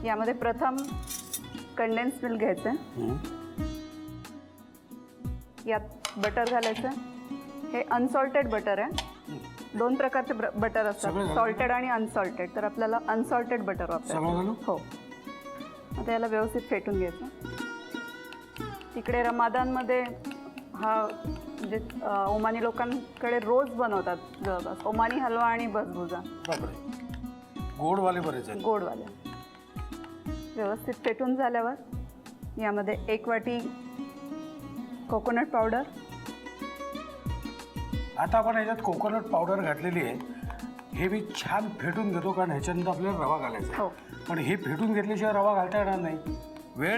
यामध्ये प्रथम condense milk घ्यायचं आहे, यात बटर घालायचं. हे अनसॉल्टेड बटर आहे. दोन प्रकारचे बटर असतात, सॉल्टेड आणि अनसॉल्टेड. तर आपल्याला अनसॉल्टेड बटर वापरायचं. हो. आता याला व्यवस्थित फेटून घ्यायचं. तिकडे रमादानमध्ये हा म्हणजे ओमानी लोकांकडे रोज बनवतात जवळपास ओमानी हलवा आणि बसबुजा. गोडवाले बरेच आहेत. गोडवाले. व्यवस्थित फेटून झाल्यावर यामध्ये 1 वाटी कोकोनट पावडर. आता आपण ह्याच्यात कोकोनट पावडर घातलेली आहे. हे मी छान फेटून घेतो कारण ह्याच्यानंतर आपल्याला रवा घालायचा. हो. पण हे फेटून घेतल्याशिवाय रवा घालता येणार नाही. वेळ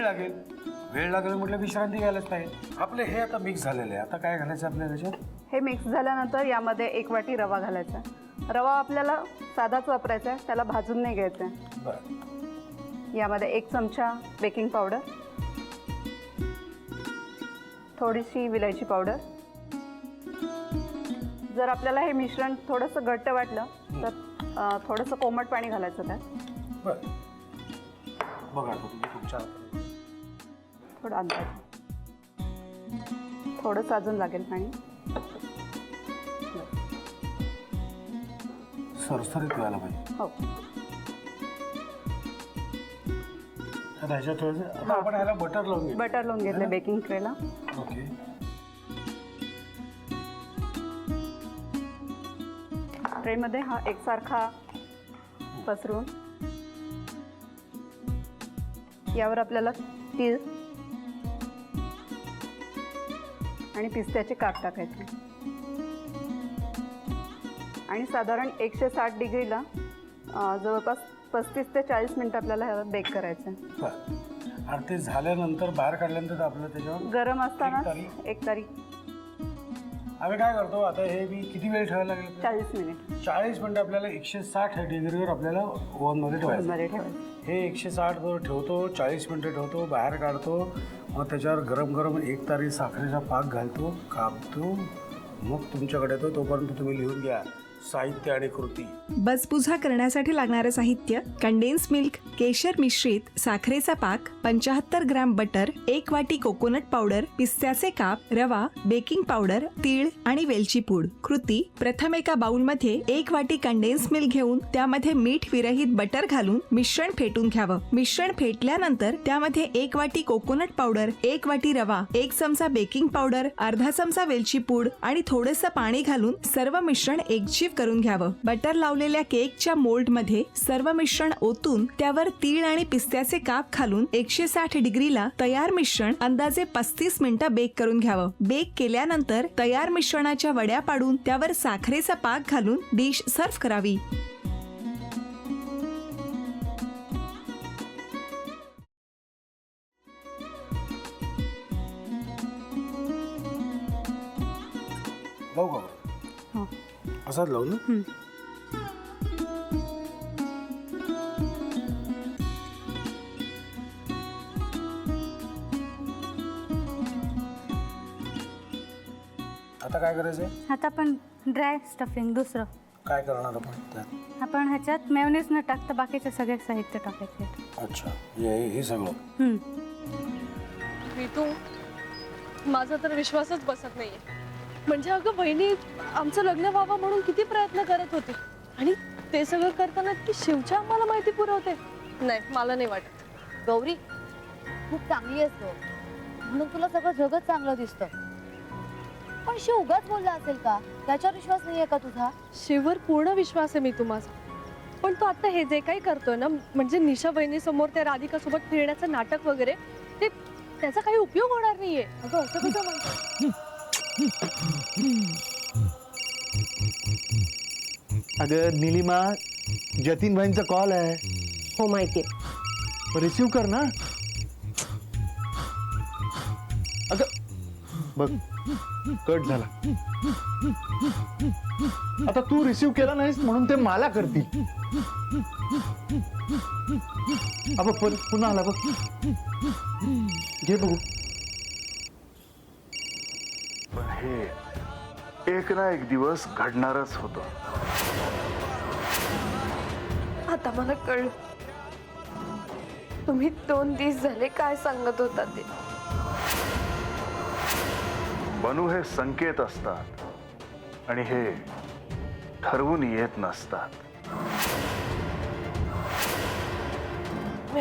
लागेल म्हटलं विश्रांती घ्यायलाच पाहिजे. आपले हे आता मिक्स झालेले आहे. आता काय घालायचं आपल्याला ह्याच्यात? हे मिक्स झाल्यानंतर यामध्ये 1 वाटी रवा घालायचा. रवा आपल्याला साधाच वापरायचा आहे, त्याला भाजून नाही घ्यायचं आहे. बरं. यामध्ये 1 चमचा बेकिंग पावडर, थोडीशी विलायची पावडर. जर आपल्याला हे मिश्रण थोडंसं घट्ट वाटलं तर थोडंसं कोमट पाणी घालायचं त्यात. बरं. बघा तुमच्या थोडं अंदाज, थोडंसं अजून लागेल पाणी. सरसरीत व्हायला पाहिजे. हो. आता ह्याच्यात थोडंसं आपण ह्याला बटर लावून घेऊ. बटर लावून घेतलं बेकिंग ट्रेला. ओके. ट्रेमध्ये हा एकसारखा पसरून यावर आपल्याला तीळ आणि पिस्त्याचे काप टाकायचे आणि साधारण 160 डिग्रीला जवळपास 35 ते 40 मिनिटं आपल्याला ह्याला बेक करायचं आहे. आणि ते झाल्यानंतर बाहेर काढल्यानंतर आपल्याला त्याच्यावर गरम असताना 1 तारी आम्ही काय करतो आता हे मी किती वेळ ठेवायला लागेल? 40 मिनिट. 40 मिनिटं आपल्याला 160 डिग्रीवर आपल्याला ओव्हनमध्ये ठेवायचं. हे 160 वर ठेवतो, 40 मिनिटं ठेवतो, बाहेर काढतो. मग त्याच्यावर गरम गरम 1 तारी साखरेचा पाक घालतो, कापतो. मग तुमच्याकडे येतो. तोपर्यंत तुम्ही लिहून घ्या साहित्य आणि कृती. बसबुजा करण्यासाठी लागणारे साहित्य: कंडेन्स मिल्क, केशर मिश्रित साखरेचा पाक, 75 ग्रॅम बटर, 1 वाटी कोकोनट पावडर, पिस्त्याचे काप, रवा, बेकिंग पावडर, तीळ आणि वेलची पूड. कृती: प्रथम एका बाउलमध्ये 1 वाटी कंडेन्स मिल्क घेऊन त्यामध्ये मीठ विरहित बटर घालून मिश्रण फेटून घ्यावं. मिश्रण फेटल्यानंतर त्यामध्ये 1 वाटी कोकोनट पावडर, 1 वाटी रवा, 1 चमचा बेकिंग पावडर, अर्धा चमचा वेलची पूड आणि थोडंसं पाणी घालून सर्व मिश्रण एकजीव करून घ्यावं. बटर लावलेल्या केकच्या मोल्ड मध्ये सर्व मिश्रण ओतून त्यावर तीळ आणि पिस्त्याचे काप घालून 160 डिग्रीला तयार मिश्रण अंदाजे 35 मिनिटं बेक करून घ्यावं. बेक केल्यानंतर तयार मिश्रणाच्या वड्या पाडून त्यावर साखरेचा पाक घालून डिश सर्व्ह करावी. लावू का? हो. असाच लावू ना? आता काय करायचंय? आता आपण ड्राय स्टफिंग दुसरं काय करणार आपण त्यात? आपण ह्याच्यात मेयोनीज न टाकता बाकीचे सगळे साहित्य टाकायचे. अच्छा, हे सगळं. ऋतू, माझा तर विश्वासच बसत नाहीये. म्हणजे अगं बहिणी आमचं लग्न व्हावं म्हणून किती प्रयत्न करत होते आणि ते सगळं करताना की शिवच्या आम्हाला माहिती पुरवते. नाही, मला नाही वाटत. गौरी खूप चांगली आहेस गं, म्हणून तुला सगळं जगत चांगलं दिसतं. पण शिव उगाच बोलला असेल का? त्याच्यावर विश्वास नाहीये का तुझा? शिववर पूर्ण विश्वास आहे मी माझा. पण तो आता हे जे काही करतोय ना, म्हणजे निशा बहिणी समोर त्या राधिका सोबत फिरण्याचं नाटक वगैरे, ते त्याचा काही उपयोग होणार नाहीये. अगं असं कसं म्हणतो? अगं निलिमा, जतीन भाईंचा कॉल आहे. हो माहितीये. रिसीव कर ना. अगं बघ, कट झाला. आता तू रिसीव केला नाहीस म्हणून ते मला करतील. अब पुन्हा आला बघ, घे बघू. पण हे एक ना एक दिवस घडणारच होतं. आता मला कळलं. तुम्ही 2 दिवस झाले काय सांगत होता ते. बनू हे संकेत असतात आणि हे ठरवून येत नसतात. मी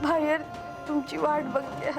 बाहेर तुमची वाट बघते.